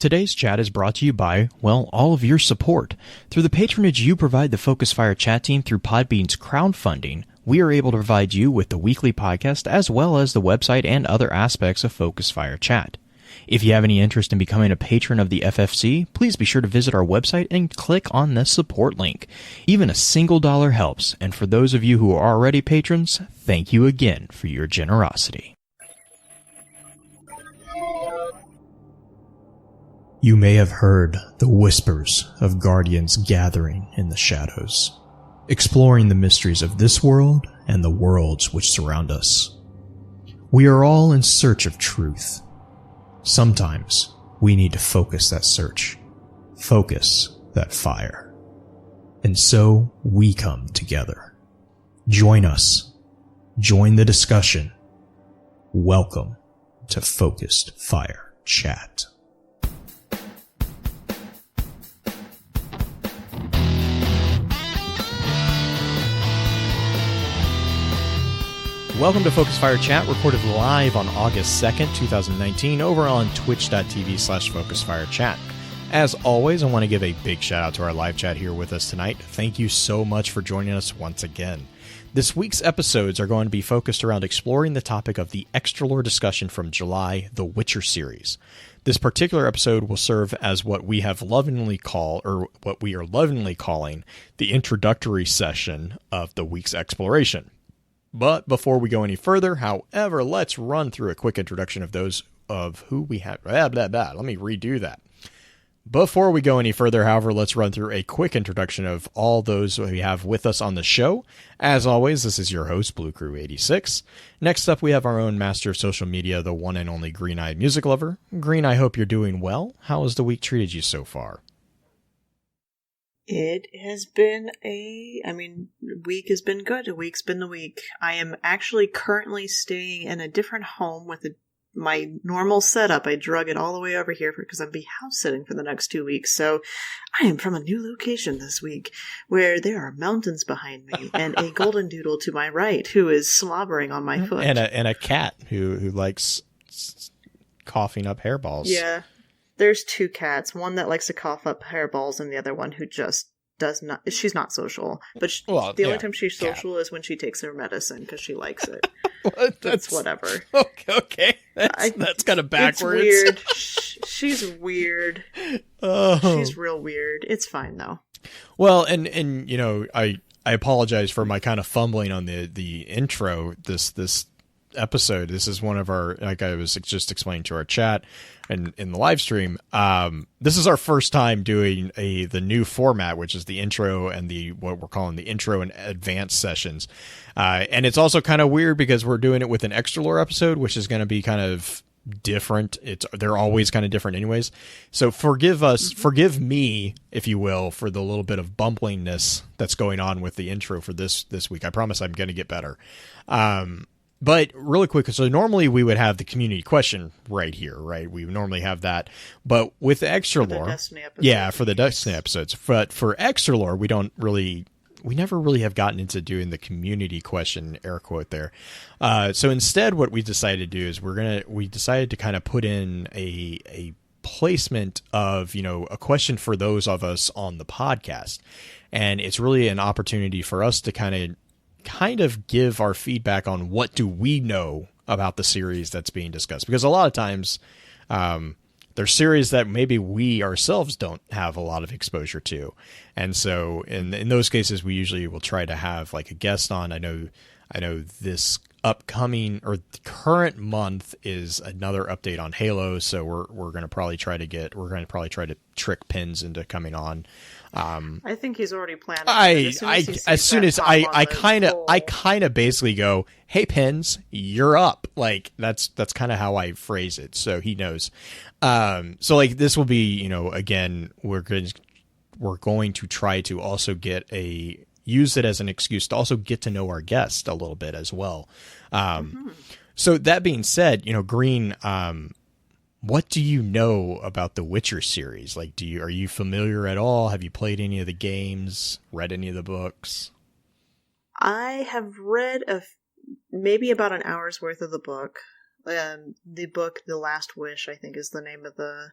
Today's chat is brought to you by, well, all of your support. Through the patronage you provide the Focus Fire chat team through Podbean's crowdfunding, we are able to provide you with the weekly podcast as well as the website and other aspects of Focus Fire chat. If you have any interest in becoming a patron of the FFC, please be sure to visit our website and click on the support link. Even a single dollar helps, and for those of you who are already patrons, thank you again for your generosity. You may have heard the whispers of guardians gathering in the shadows, exploring the mysteries of this world and the worlds which surround us. We are all in search of truth. Sometimes we need to focus that search, focus that fire. And so we come together. Join us. Join the discussion. Welcome to Focused Fire Chat. Welcome to Focus Fire Chat, recorded live on August 2nd, 2019, over on twitch.tv/FocusFireChat. As always, I want to give a big shout out to our live chat here with us tonight. Thank you so much for joining us once again. This week's episodes are going to be focused around exploring the topic of the extra lore discussion from July, the Witcher series. This particular episode will serve as what we are lovingly calling the introductory session of the week's exploration. But before we go any further, however, let's run through a quick introduction of those of who we have. Let me redo that. Before we go any further, however, let's run through a quick introduction of all those we have with us on the show. As always, this is your host, Blue Crew 86. Next up, we have our own master of social media, the one and only Green-Eyed Music Lover. Green, I hope you're doing well. How has the week treated you so far? It has been week has been good. A week's been the week. I am actually currently staying in a different home with my normal setup. I drug it all the way over here because I'll be house sitting for the next 2 weeks. So I am from a new location this week where there are mountains behind me and a golden doodle to my right who is slobbering on my foot. And a cat who likes coughing up hairballs. Yeah. There's two cats, one that likes to cough up hairballs and the other one who just does not. She's not social, but the only time she's social is when she takes her medicine because she likes it. That's whatever. Okay. That's kind of backwards. It's weird. She's weird. Oh. She's real weird. It's fine though. Well, and you know, I apologize for my kind of fumbling on the intro this episode. This is one of our, like I was just explaining to our chat and in the live stream, this is our first time doing the new format, which is the intro and what we're calling the intro and advanced sessions. And it's also kind of weird because we're doing it with an extra lore episode, which is going to be kind of different. They're always kind of different anyways. So forgive me, if you will, for the little bit of bumblingness that's going on with the intro for this week. I promise I'm going to get better. But really quick, so normally we would have the community question right here, right? We would normally have that. But with the extra lore, for the Destiny episodes. But for extra lore, we never really have gotten into doing the community question, air quote there. So instead, what we decided to do is we decided to kind of put in a placement of, a question for those of us on the podcast. And it's really an opportunity for us to kind of give our feedback on what do we know about the series that's being discussed. Because a lot of times there's series that maybe we ourselves don't have a lot of exposure to. And so in those cases, we usually will try to have like a guest on. I know this upcoming or the current month is another update on Halo. So we're going to probably try to trick Pins into coming on. I think he's already planning. I kind of basically go, "Hey, Pins, you're up." Like that's kind of how I phrase it, so he knows. So like this will be, again, we're going to try to also use it as an excuse to also get to know our guest a little bit as well. So that being said, Green, what do you know about the Witcher series? Like, are you familiar at all? Have you played any of the games? Read any of the books? I have read maybe about an hour's worth of the book. The book, The Last Wish, I think is the name of the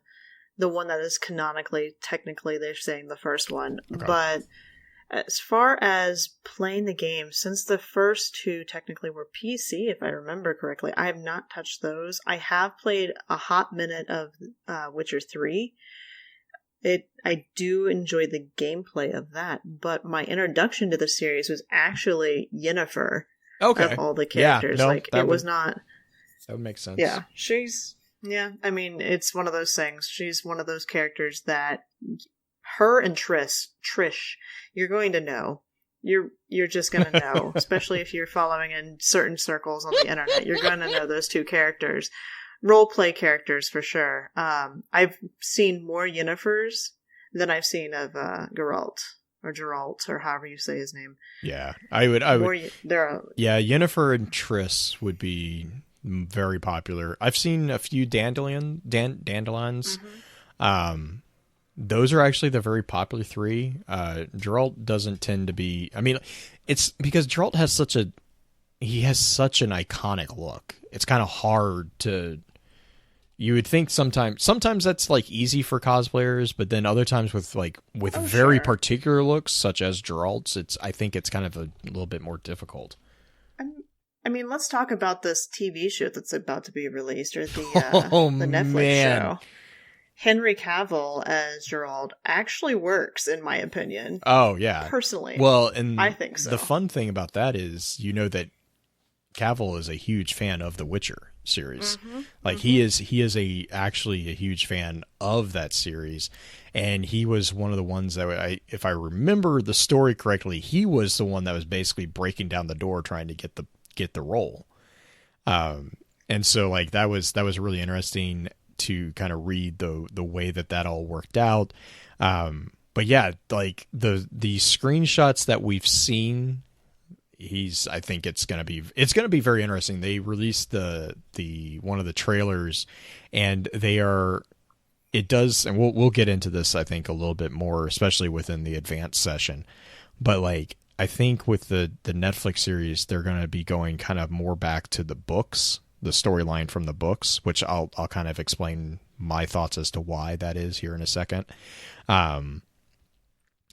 the one that is canonically, technically, they're saying the first one. Okay. But as far as playing the game, since the first two technically were PC, if I remember correctly, I have not touched those. I have played a hot minute of Witcher 3. I do enjoy the gameplay of that, but my introduction to the series was actually Yennefer. Okay. Of all the characters. Yeah, no, was not... That would make sense. Yeah, I mean, it's one of those things. She's one of those characters that her and Trish, you're going to know. You're just going to know, especially if you're following in certain circles on the internet. You're going to know those two characters. Role-play characters, for sure. I've seen more Yennefers than I've seen of Geralt, or however you say his name. Yeah, I would. Yeah, Yennefer and Triss would be very popular. I've seen a few Dandelions. Mm-hmm. Those are actually the very popular three. Geralt doesn't tend to be. I mean, it's because Geralt has such an iconic look. It's kind of hard to. You would think sometimes that's like easy for cosplayers, but then other times with very particular looks, such as Geralt's, I think it's kind of a little bit more difficult. I mean, let's talk about this TV show that's about to be released, or the Netflix show. Henry Cavill as Geralt actually works, in my opinion. Oh, yeah. Personally. Well, and I think so. The fun thing about that is, that Cavill is a huge fan of the Witcher series. Mm-hmm. Like mm-hmm. he is actually a huge fan of that series, and he was one of the ones that if I remember the story correctly, he was the one that was basically breaking down the door trying to get the role. And so like that was really interesting to kind of read the way that all worked out. But yeah, like the screenshots that we've seen, I think it's gonna be very interesting. They released the one of the trailers, and it does, and we'll get into this I think a little bit more, especially within the advanced session. But like I think with the Netflix series, they're gonna be going kind of more back to the books, the storyline from the books, which I'll kind of explain my thoughts as to why that is here in a second.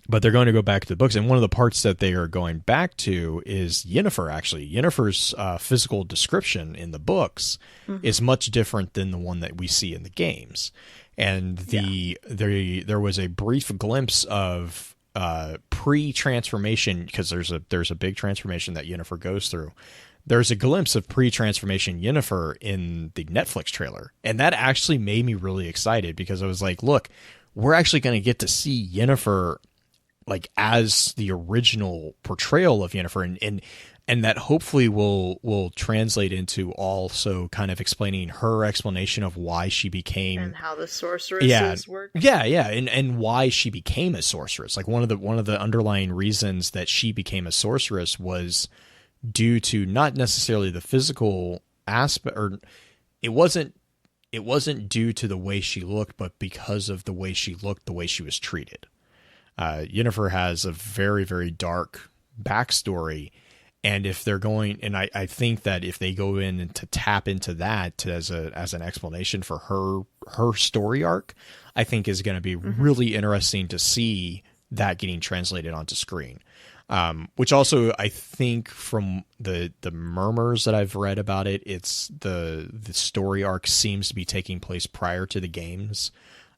But they're going to go back to the books, and one of the parts that they are going back to is Yennefer. Actually, Yennefer's physical description in the books mm-hmm. is much different than the one that we see in the games. And there was a brief glimpse of pre-transformation, because there's a big transformation that Yennefer goes through. There's a glimpse of pre-transformation Yennefer in the Netflix trailer, and that actually made me really excited, because I was like, look, we're actually going to get to see Yennefer like as the original portrayal of Yennefer, and that hopefully will translate into also kind of explaining her explanation of why she became, and how the sorceresses work. Yeah, and why she became a sorceress. Like one of the underlying reasons that she became a sorceress was due to not necessarily the physical aspect, or it wasn't due to the way she looked, but because of the way she looked, the way she was treated. Yennefer has a very, very dark backstory, and if they're going, and I think that if they go in and to tap into that as an explanation for her story arc, I think is going to be mm-hmm. really interesting to see that getting translated onto screen. Which also, I think from the murmurs that I've read about it, it's the story arc seems to be taking place prior to the games.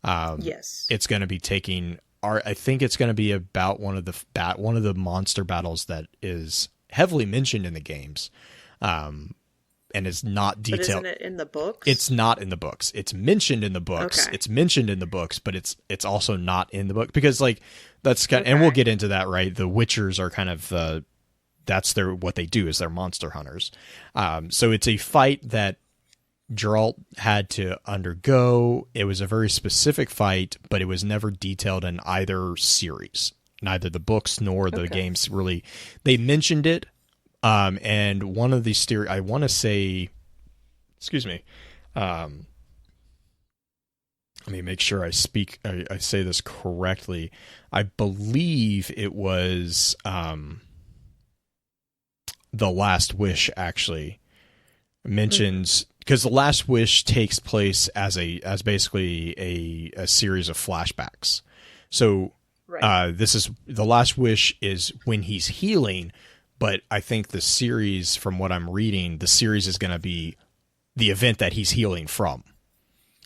Yes, it's going to be taking. I think it's going to be about one of the monster battles that is heavily mentioned in the games, and is not detailed. But isn't it in the books? It's not in the books. It's mentioned in the books. Okay. It's mentioned in the books, but it's also not in the book, because like that's kind of, and we'll get into that, right? The Witchers are kind of that's what they do, is they're monster hunters. So it's a fight that Geralt had to undergo. It was a very specific fight, but it was never detailed in either series, neither the books nor the games. Really, they mentioned it, and one of these I want to say, excuse me, let me make sure I say this correctly. I believe it was The Last Wish actually mentions because the Last Wish takes place as basically a series of flashbacks. So this is the Last Wish is when he's healing, but I think the series, from what I'm reading, the series is going to be the event that he's healing from.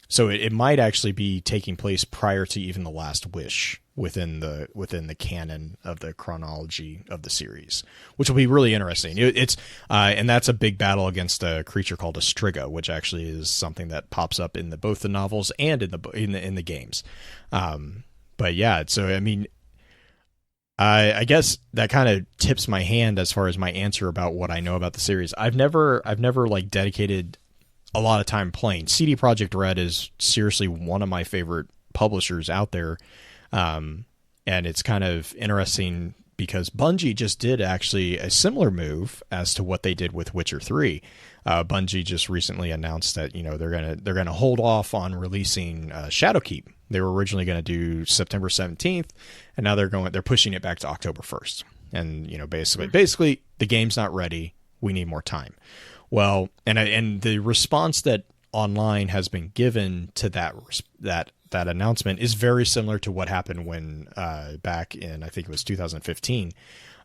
So it might actually be taking place prior to even the Last Wish within the canon of the chronology of the series, which will be really interesting. It's and that's a big battle against a creature called a Striga, which actually is something that pops up in both the novels and in the games. But yeah, so I mean, I guess that kind of tips my hand as far as my answer about what I know about the series. I've never like dedicated a lot of time playing. CD Projekt Red is seriously one of my favorite publishers out there. And it's kind of interesting because Bungie just did actually a similar move as to what they did with Witcher 3. Bungie just recently announced that, they're going to hold off on releasing Shadowkeep. They were originally going to do September 17th, and now they're pushing it back to October 1st. And, basically the game's not ready. We need more time. Well, and the response that online has been given to that announcement is very similar to what happened when back in, I think it was 2015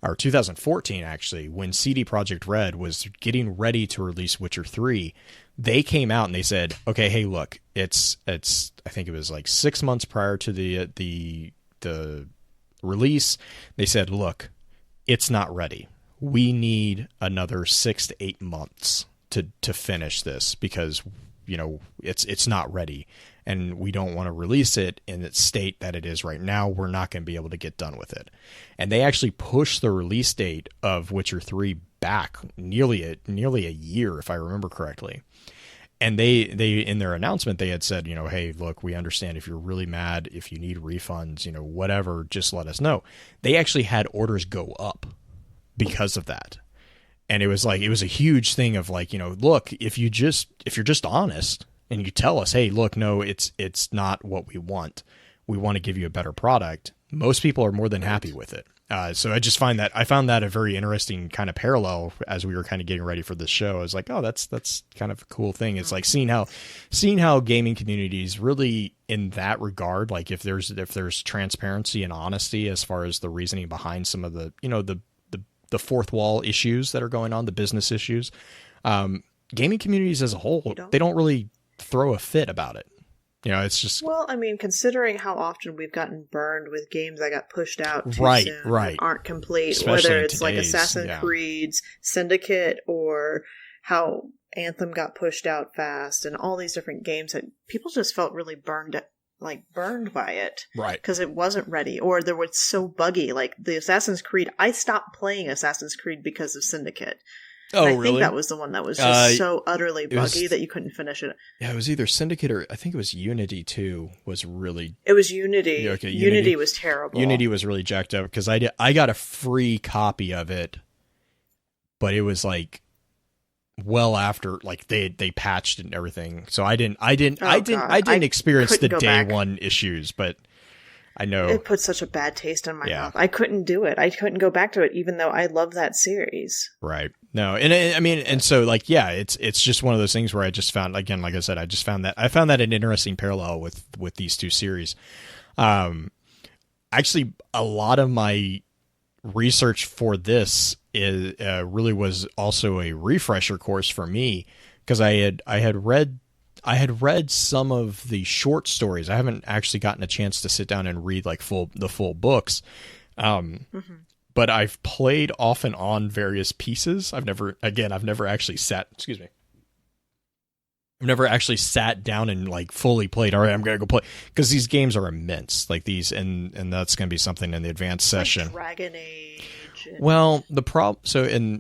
or 2014 actually, when CD Projekt Red was getting ready to release Witcher 3. They came out and they said, okay, hey, look, it's I think it was like 6 months prior to the release. They said, look, it's not ready. We need another 6 to 8 months to finish this because, it's not ready, and we don't want to release it in its state that it is right now. We're not going to be able to get done with it. And they actually pushed the release date of Witcher 3 back nearly a year, if I remember correctly. And they in their announcement, they had said, hey, look, we understand if you're really mad, if you need refunds, whatever, just let us know. They actually had orders go up because of that. And it was a huge thing of like, look, if you're just honest and you tell us, hey, look, no, it's not what we want. We want to give you a better product. Most people are more than happy with it. So I found that a very interesting kind of parallel as we were kind of getting ready for this show. I was like, oh, that's kind of a cool thing. It's like seeing how gaming communities really in that regard, like if there's transparency and honesty as far as the reasoning behind some of the, the fourth wall issues that are going on, the business issues, gaming communities as a whole, they don't really throw a fit about it. It's just... Well, I mean, considering how often we've gotten burned with games that got pushed out too soon, aren't complete, especially whether it's like Assassin's Creed's Syndicate or how Anthem got pushed out fast and all these different games that people just felt really burned by it. Right. Because it wasn't ready or they were so buggy. Like the Assassin's Creed, I stopped playing Assassin's Creed because of Syndicate. Oh, I really? think that was the one that was just so utterly buggy that you couldn't finish it. Yeah, it was either Syndicate or I think it was Unity too. It was Unity. Yeah, okay, Unity was terrible. Unity was really jacked up because I got a free copy of it, but it was like well after like they patched and everything. So I didn't experience the day one issues, but I know it put such a bad taste in my mouth. I couldn't do it. I couldn't go back to it, even though I love that series. Right. No, and I mean, and so like, yeah, it's just one of those things where I just found, again, like I said, I found that an interesting parallel with these two series. Actually, a lot of my research for this is really was also a refresher course for me because I had read some of the short stories. I haven't actually gotten a chance to sit down and read like the full books. But I've played off and on various pieces. I've never actually sat down and like fully played. All right, I'm going to go play because these games are immense like these. And that's going to be something in the advanced session. Like Dragon Age. Well, the problem,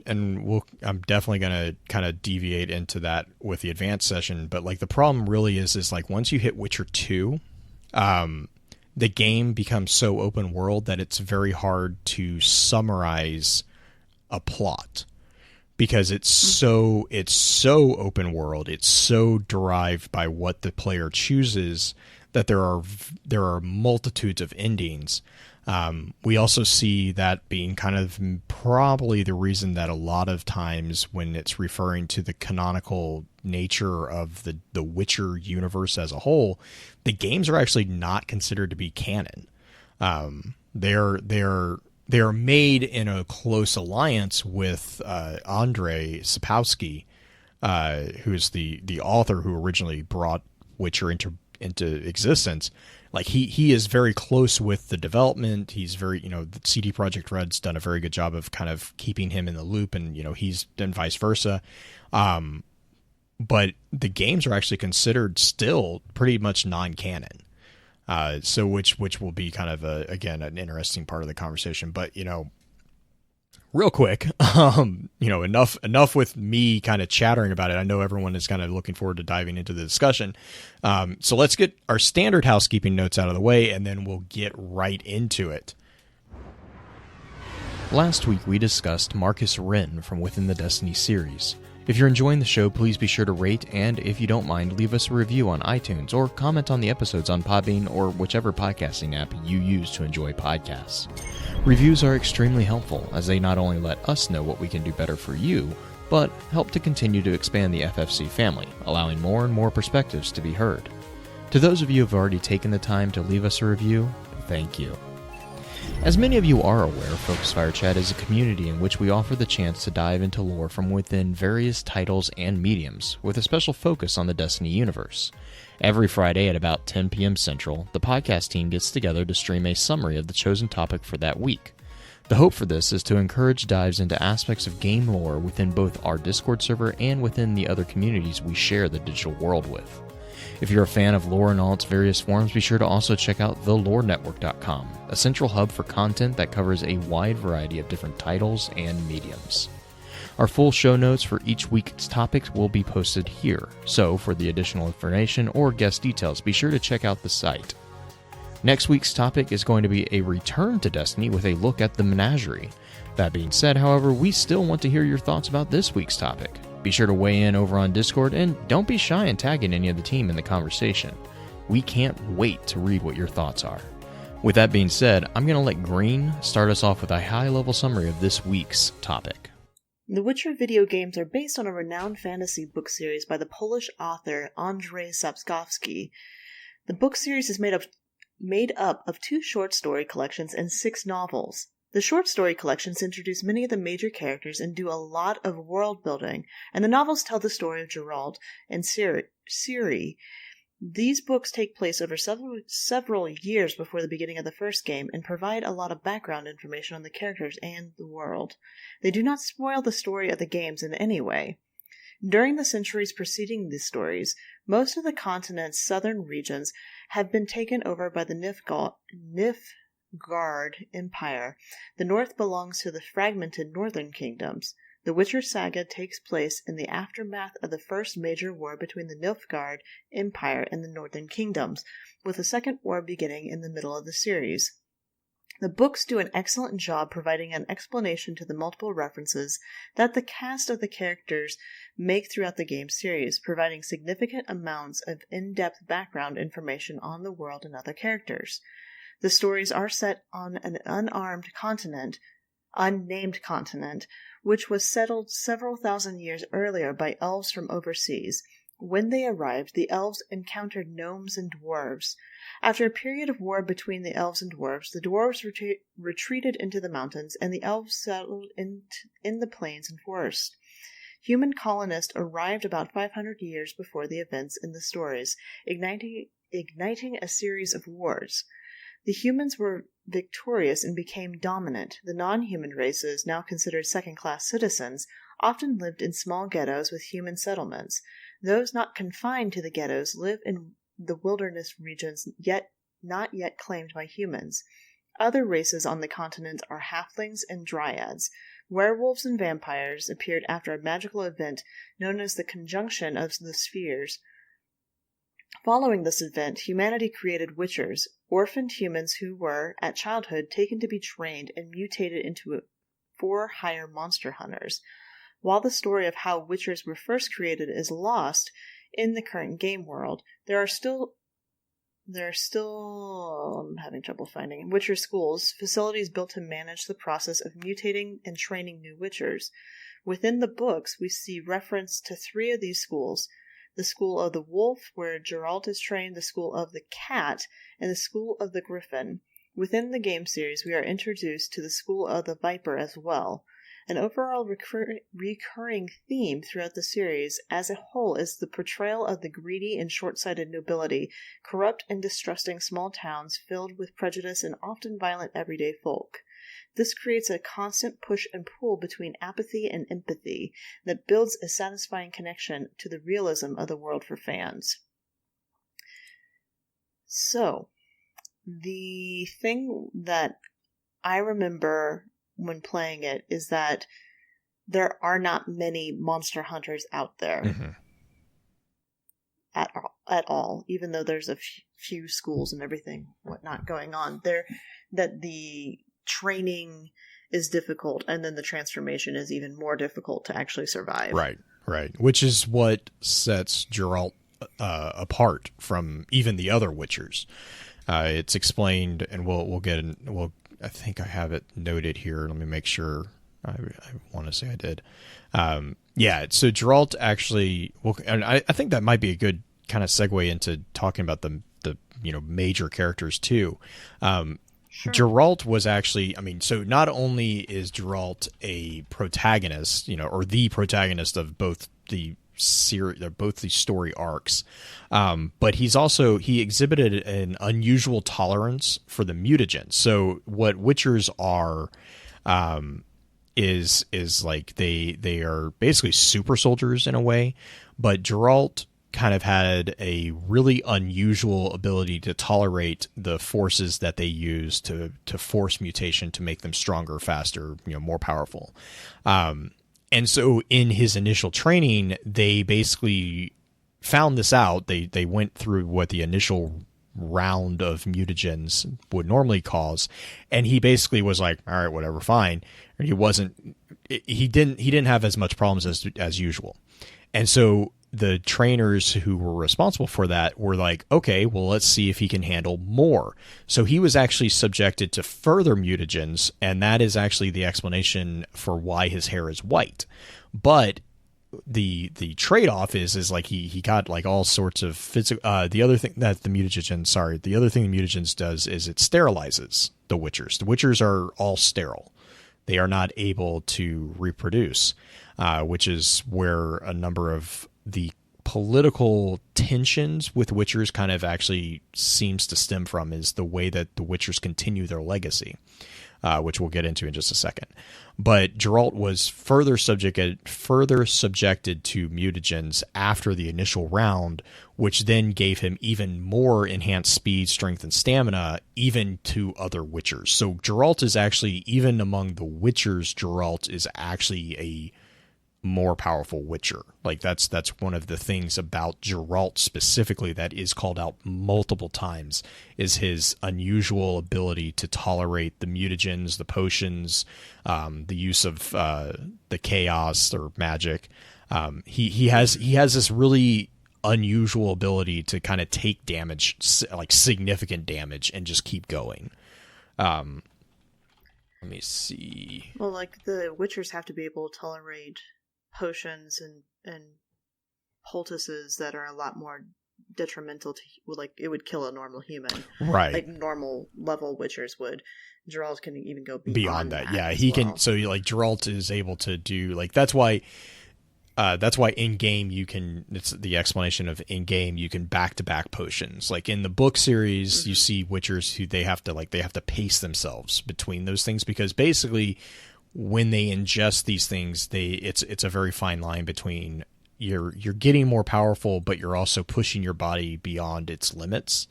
I'm definitely going to kind of deviate into that with the advanced session, but like the problem really is like once you hit Witcher 2, the game becomes so open world that it's very hard to summarize a plot because it's so open world. It's so derived by what the player chooses that there are multitudes of endings. We also see that being kind of probably the reason that a lot of times when it's referring to the canonical nature of the Witcher universe as a whole, the games are actually not considered to be canon. They're made in a close alliance with Andrzej Sapkowski, who's the author who originally brought Witcher into existence. Like he is very close with the development. He's very, the CD Projekt Red's done a very good job of kind of keeping him in the loop, and he's done vice versa. But the games are actually considered still pretty much non-canon. So which will be kind of again an interesting part of the conversation. But real quick, enough with me kind of chattering about it. I know everyone is kind of looking forward to diving into the discussion. So let's get our standard housekeeping notes out of the way, and then we'll get right into it. Last week we discussed Marcus Wren from Within the Destiny series. If you're enjoying the show, please be sure to rate, and if you don't mind, leave us a review on iTunes, or comment on the episodes on Podbean or whichever podcasting app you use to enjoy podcasts. Reviews are extremely helpful, as they not only let us know what we can do better for you, but help to continue to expand the FFC family, allowing more and more perspectives to be heard. To those of you who have already taken the time to leave us a review, thank you. As many of you are aware, Focus Fire Chat is a community in which we offer the chance to dive into lore from within various titles and mediums, with a special focus on the Destiny universe. Every Friday at about 10 p.m. Central, the podcast team gets together to stream a summary of the chosen topic for that week. The hope for this is to encourage dives into aspects of game lore within both our Discord server and within the other communities we share the digital world with. If you're a fan of lore in all its various forms, be sure to also check out thelorenetwork.com, a central hub for content that covers a wide variety of different titles and mediums. Our full show notes for each week's topics will be posted here, so for the additional information or guest details, be sure to check out the site. Next week's topic is going to be a return to Destiny with a look at the Menagerie. That being said, however, we still want to hear your thoughts about this week's topic. Be sure to weigh in over on Discord, and don't be shy in tagging any of the team in the conversation. We can't wait to read what your thoughts are. With that being said, I'm going to let Green start us off with a high-level summary of this week's topic. The Witcher video games are based on a renowned fantasy book series by the Polish author Andrzej Sapkowski. The book series is made up of 2 short story collections and 6 novels. The short story collections introduce many of the major characters and do a lot of world building, and the novels tell the story of Geralt and Ciri. These books take place over several years before the beginning of the first game and provide a lot of background information on the characters and the world. They do not spoil the story of the games in any way. During the centuries preceding these stories, most of the continent's southern regions have been taken over by the Nilfgaard Empire. The north belongs to the fragmented northern kingdoms. The Witcher saga takes place in the aftermath of the first major war between the Nilfgaard Empire and the northern kingdoms, with a second war beginning in the middle of the series. The books do an excellent job providing an explanation to the multiple references that the cast of the characters make throughout the game series, providing significant amounts of in-depth background information on the world and other characters. The stories are set on an unnamed continent, which was settled several thousand years earlier by elves from overseas. When they arrived, the elves encountered gnomes and dwarves. After a period of war between the elves and dwarves, the dwarves retreated into the mountains, and the elves settled in the plains and forests. Human colonists arrived about 500 years before the events in the stories, igniting a series of wars. The humans were victorious and became dominant. The non-human races, now considered second-class citizens, often lived in small ghettos with human settlements. Those not confined to the ghettos live in the wilderness regions not yet claimed by humans. Other races on the continent are halflings and dryads. Werewolves and vampires appeared after a magical event known as the Conjunction of the Spheres. Following this event, humanity created witchers, orphaned humans who were, at childhood, taken to be trained and mutated into 4 higher monster hunters. While the story of how witchers were first created is lost in the current game world, there are still There are still, I'm having trouble finding, Witcher schools, facilities built to manage the process of mutating and training new Witchers. Within the books, we see reference to 3 of these schools: the School of the Wolf, where Geralt is trained, the School of the Cat, and the School of the Griffin. Within the game series, we are introduced to the School of the Viper as well. An overall recurring theme throughout the series as a whole is the portrayal of the greedy and short-sighted nobility, corrupt and distrusting small towns filled with prejudice and often violent everyday folk. This creates a constant push and pull between apathy and empathy that builds a satisfying connection to the realism of the world for fans. So, the thing that I remember when playing it is that there are not many monster hunters out there. Mm-hmm. At all, even though there's a few schools and everything whatnot going on there, that the training is difficult, and then the transformation is even more difficult to actually survive. Right. Which is what sets Geralt apart from even the other Witchers. It's explained, and we'll get in. I think I have it noted here. Let me make sure. I want to say I did. So Geralt actually. Well, and I think that might be a good kind of segue into talking about the major characters too. Sure. Geralt was actually, so not only is Geralt a protagonist, or the protagonist of both the story arcs, but he exhibited an unusual tolerance for the mutagens. So what Witchers are, is like they are basically super soldiers in a way, but Geralt kind of had a really unusual ability to tolerate the forces that they use to force mutation to make them stronger, faster, more powerful. And so in his initial training, they basically found this out. They went through what the initial round of mutagens would normally cause, and he basically was like, all right, whatever, fine. And he didn't have as much problems as usual. And so the trainers who were responsible for that were like, okay, well, let's see if he can handle more. So he was actually subjected to further mutagens, and that is actually the explanation for why his hair is white. But the trade-off is like he got like all sorts of physical. The other thing the mutagens does is it sterilizes the Witchers. The Witchers are all sterile. They are not able to reproduce, which is where a number of the political tensions with Witchers kind of actually seems to stem from, is the way that the Witchers continue their legacy, which we'll get into in just a second. But Geralt was further subjected to mutagens after the initial round, which then gave him even more enhanced speed, strength, and stamina, even to other Witchers. So Geralt is actually, even among the Witchers, Geralt is actually a more powerful Witcher. Like that's one of the things about Geralt specifically that is called out multiple times, is his unusual ability to tolerate the mutagens, the potions, the use of the chaos or magic. He has this really unusual ability to kind of take damage, like significant damage, and just keep going. Let me see. Well, like the Witchers have to be able to tolerate potions and poultices that are a lot more detrimental to, like, it would kill a normal human, right? Like normal level Witchers would. Geralt can even go beyond that. Yeah, he can. So like Geralt is able to do, like, that's why in game you can, it's the explanation of in game you can back-to-back potions. Like in the book series, you see Witchers who they have to pace themselves between those things, because basically when they ingest these things, it's a very fine line between you're getting more powerful, but you're also pushing your body beyond its limits.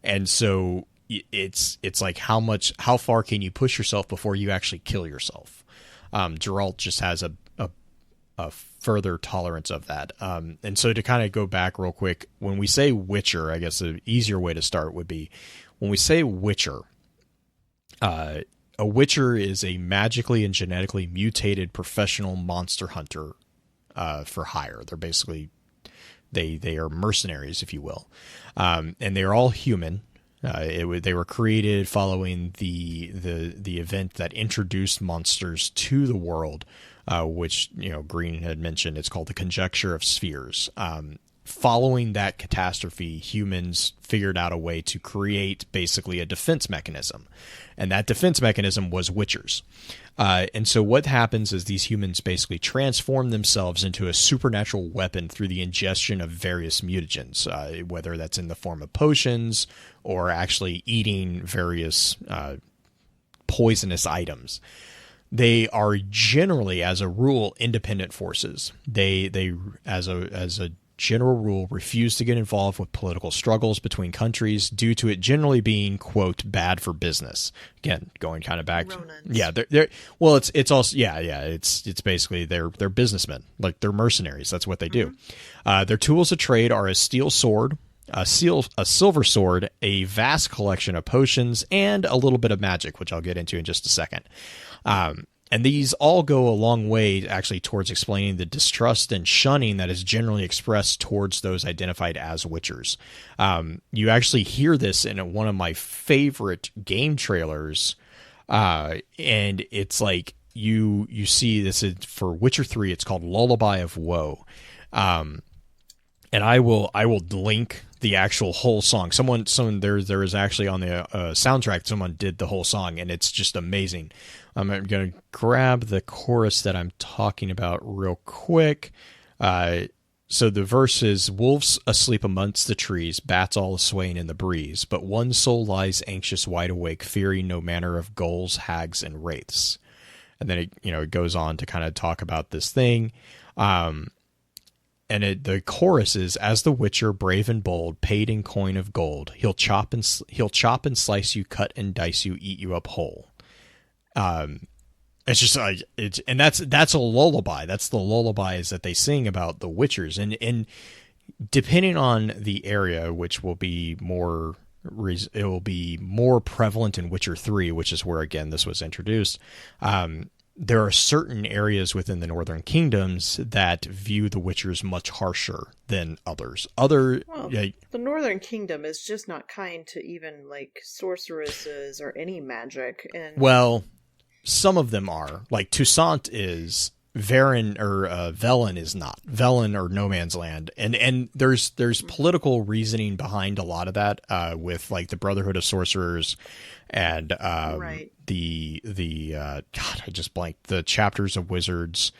And so it's like how far can you push yourself before you actually kill yourself? Geralt just has a further tolerance of that. And so to kind of go back real quick, when we say Witcher, I guess the easier way to start would be, when we say Witcher, a Witcher is a magically and genetically mutated professional monster hunter for hire. They are mercenaries, if you will, and they are all human. They were created following the event that introduced monsters to the world, which Green had mentioned. It's called the Conjecture of Spheres. Following that catastrophe, humans figured out a way to create basically a defense mechanism, and that defense mechanism was witchers. And so what happens is these humans basically transform themselves into a supernatural weapon through the ingestion of various mutagens, whether that's in the form of potions or actually eating various poisonous items. They are generally, as a rule, independent forces. They as a general rule, refuse to get involved with political struggles between countries due to it generally being, quote, bad for business. Again, going kind of back. Ronins. Yeah, they're well, it's also it's basically they're businessmen, like they're mercenaries. That's what they do. Their tools of trade are a steel sword, a silver sword, a vast collection of potions, and a little bit of magic, which I'll get into in just a second. And these all go a long way actually towards explaining the distrust and shunning that is generally expressed towards those identified as witchers. You actually hear this in one of my favorite game trailers, and it's like you see this is for Witcher 3. It's called Lullaby of Woe, and I will link the actual whole song. Someone there is actually on the soundtrack. Someone did the whole song, and it's just amazing. I'm going to grab the chorus that I'm talking about real quick. So the verse is, wolves asleep amongst the trees, bats all swaying in the breeze, but one soul lies anxious, wide awake, fearing no manner of ghouls, hags, and wraiths. And then it goes on to kind of talk about this thing. And the chorus is, as the Witcher, brave and bold, paid in coin of gold, he'll chop and slice you, cut and dice you, eat you up whole. It's just like and that's a lullaby. That's the lullabies that they sing about the Witchers, and depending on the area, which will be more prevalent in Witcher 3, which is where again this was introduced. There are certain areas within the Northern Kingdoms that view the Witchers much harsher than others. The Northern Kingdom is just not kind to even like sorceresses or any magic. And some of them are. Like Toussaint is. Velen is not. Velen or No Man's Land. And there's political reasoning behind a lot of that, with like the Brotherhood of Sorcerers and right. God, I just blanked. The Chapters of Wizards,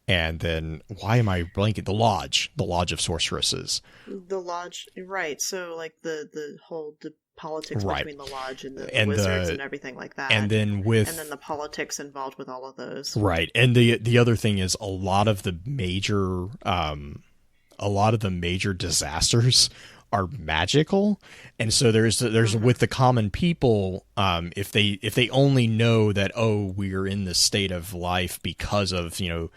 and then why am I blanking? The Lodge of Sorceresses. The Lodge, right. So like the whole politics right. between the Lodge and the Wizards and everything like that. And then the politics involved with all of those. Right. And the other thing is a lot of the major disasters are magical. And so there's with the common people, if they only know that, we're in this state of life because of, the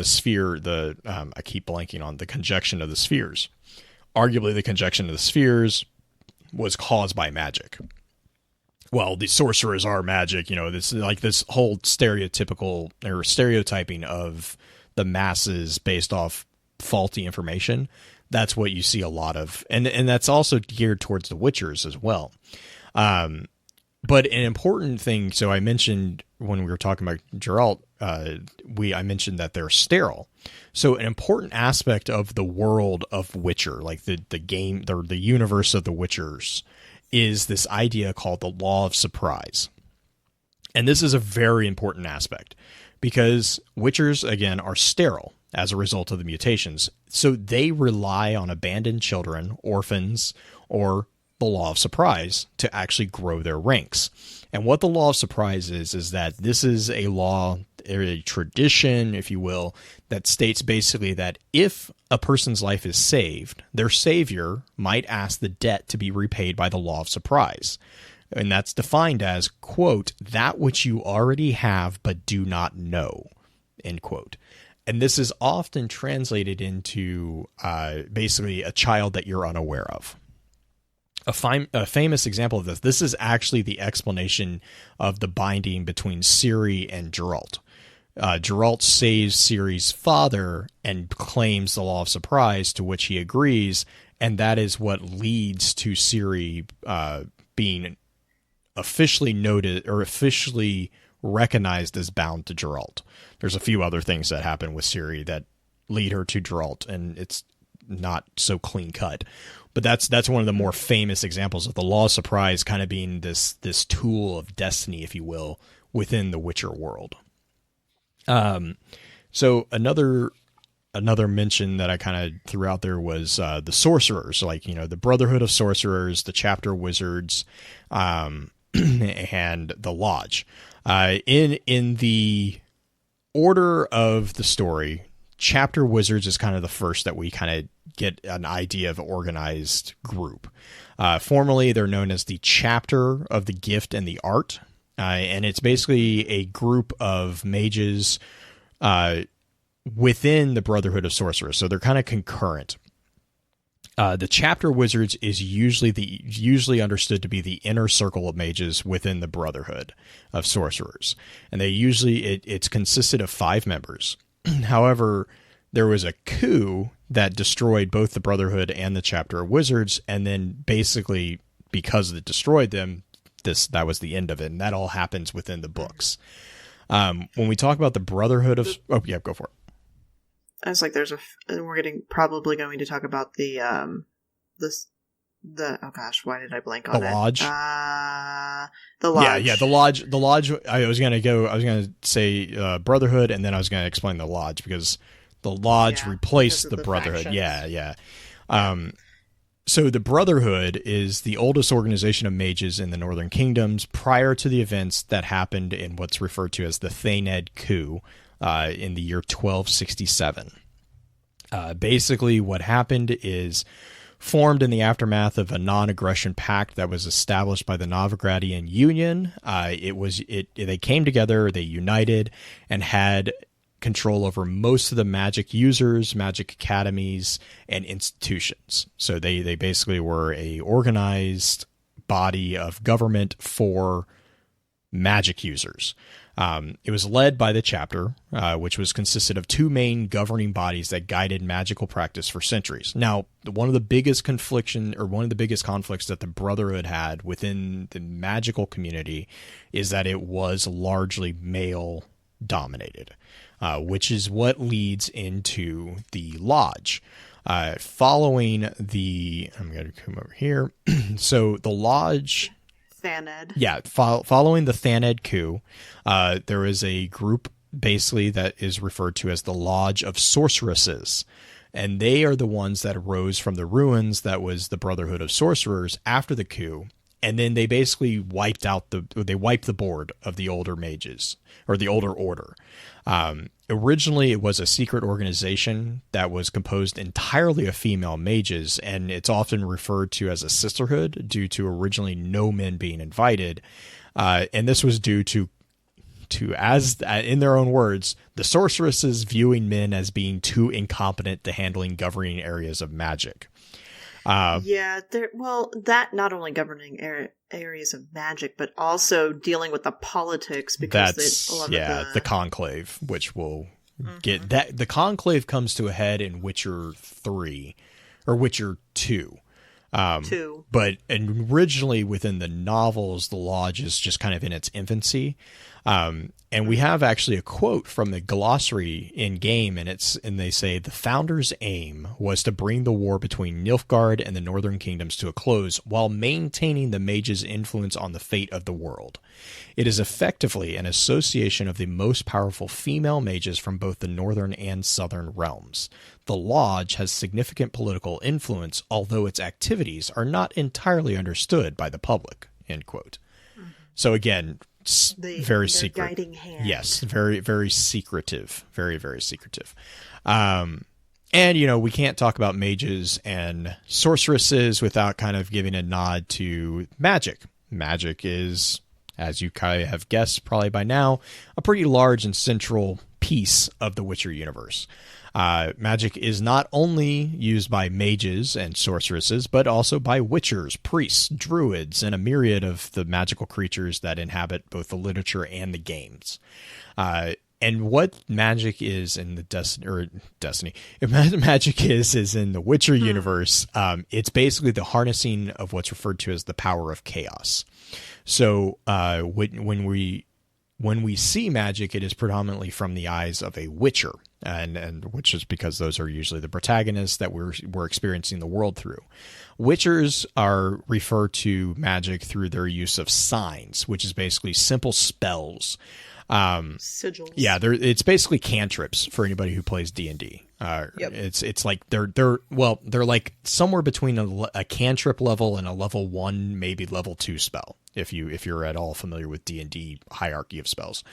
sphere, I keep blanking on the conjunction of the spheres. Arguably the conjunction of the spheres was caused by magic. Well, the sorcerers are magic, this whole stereotyping of the masses based off faulty information. That's what you see a lot of. And that's also geared towards the Witchers as well. But an important thing, so I mentioned when we were talking about Geralt, I mentioned that they're sterile. So an important aspect of the world of Witcher, like the game, the universe of the Witchers, is this idea called the law of surprise. And this is a very important aspect because Witchers, again, are sterile as a result of the mutations. So they rely on abandoned children, orphans, or the law of surprise to actually grow their ranks. And what the law of surprise is that this is a law, a tradition, if you will, that states basically that if a person's life is saved, their savior might ask the debt to be repaid by the law of surprise. And that's defined as, quote, that which you already have but do not know, end quote. And this is often translated into basically a child that you're unaware of. A famous example of this is actually the explanation of the binding between Ciri and Geralt. Geralt saves Ciri's father and claims the Law of Surprise, to which he agrees, and that is what leads to Ciri being officially noted or officially recognized as bound to Geralt. There's a few other things that happen with Ciri that lead her to Geralt, and it's not so clean cut. But that's one of the more famous examples of the Law of Surprise kind of being this tool of destiny, if you will, within the Witcher world. So another mention that I kind of threw out there was the sorcerers, like, the Brotherhood of Sorcerers, the Chapter Wizards, and the Lodge. In the order of the story, Chapter Wizards is kind of the first that we kind of get an idea of organized group. Formerly, they're known as the Chapter of the Gift and the Art, and it's basically a group of mages within the Brotherhood of Sorcerers, so they're kind of concurrent. The Chapter Wizards is usually understood to be the inner circle of mages within the Brotherhood of Sorcerers, and it's consisted of 5 members. However, there was a coup that destroyed both the Brotherhood and the Chapter of Wizards, and then basically, because it destroyed them, that was the end of it, and that all happens within the books. When we talk about the Brotherhood of... Oh, yeah, go for it. I was like, we're probably going to talk about the oh gosh, why did I blank on the it? Lodge? The Lodge. Yeah, the Lodge, I was going to say Brotherhood, and then I was going to explain the Lodge, because the Lodge replaced the Brotherhood. Factions. Yeah. So the Brotherhood is the oldest organization of mages in the Northern Kingdoms prior to the events that happened in what's referred to as the Thayned coup in the year 1267. Basically, what happened is formed in the aftermath of a non-aggression pact that was established by the Novigradian Union. They came together, they united, and had control over most of the magic users, magic academies, and institutions. So they basically were a organized body of government for magic users. It was led by the Chapter, which consisted of 2 main governing bodies that guided magical practice for centuries. Now, one of the biggest conflicts that the Brotherhood had within the magical community is that it was largely male dominated, which is what leads into the Lodge. Following I'm going to come over here. So the Lodge... Thayned. Yeah, following the Thayned coup, there is a group basically that is referred to as the Lodge of Sorceresses, and they are the ones that arose from the ruins that was the Brotherhood of Sorcerers after the coup, and then they basically wiped the board of the older mages, or the older order. Originally, it was a secret organization that was composed entirely of female mages, and it's often referred to as a sisterhood due to originally no men being invited. And this was due to as in their own words, the sorceresses viewing men as being too incompetent to handling governing areas of magic. That not only governing areas of magic, but also dealing with the politics, because the conclave, which will get that. The conclave comes to a head in Witcher 3 or Witcher 2. But originally within the novels, the Lodge is just kind of in its infancy. And we have actually a quote from the glossary in game, and they say the founders' aim was to bring the war between Nilfgaard and the Northern Kingdoms to a close while maintaining the mages' influence on the fate of the world. It is effectively an association of the most powerful female mages from both the northern and southern realms. The Lodge has significant political influence, although its activities are not entirely understood by the public. End quote. Mm-hmm. So again, very secret. Guiding hand. Yes, very, very secretive. Very, very secretive. And, we can't talk about mages and sorceresses without kind of giving a nod to magic. Magic is, as you kind of have guessed probably by now, a pretty large and central piece of the Witcher universe. Magic is not only used by mages and sorceresses, but also by witchers, priests, druids, and a myriad of the magical creatures that inhabit both the literature and the games. And what magic is in the Destiny, magic is in the Witcher universe. It's basically the harnessing of what's referred to as the power of chaos. So when we see magic, it is predominantly from the eyes of a Witcher, and which is because those are usually the protagonists that we're experiencing the world through. Witchers are referred to magic through their use of signs, which is basically simple spells. Sigils. Yeah, it's basically cantrips for anybody who plays D&D. It's like they're like somewhere between a cantrip level and a level 1, maybe level 2 spell. If you're at all familiar with D&D hierarchy of spells,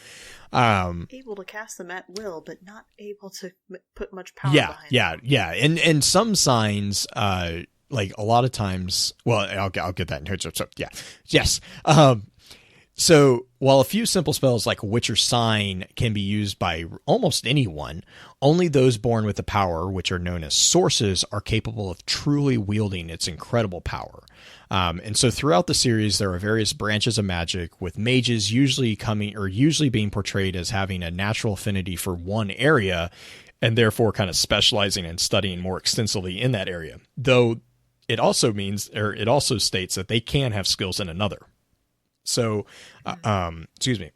able to cast them at will, but not able to put much power behind them. Yeah. And some signs, like a lot of times, well, I'll get that in here. So yeah, yes. So while a few simple spells like Witcher Sign can be used by almost anyone, only those born with the power, which are known as sources, are capable of truly wielding its incredible power. And so throughout the series, there are various branches of magic, with mages usually being portrayed as having a natural affinity for one area, and therefore kind of specializing and studying more extensively in that area. Though it also states that they can have skills in another. So, excuse me.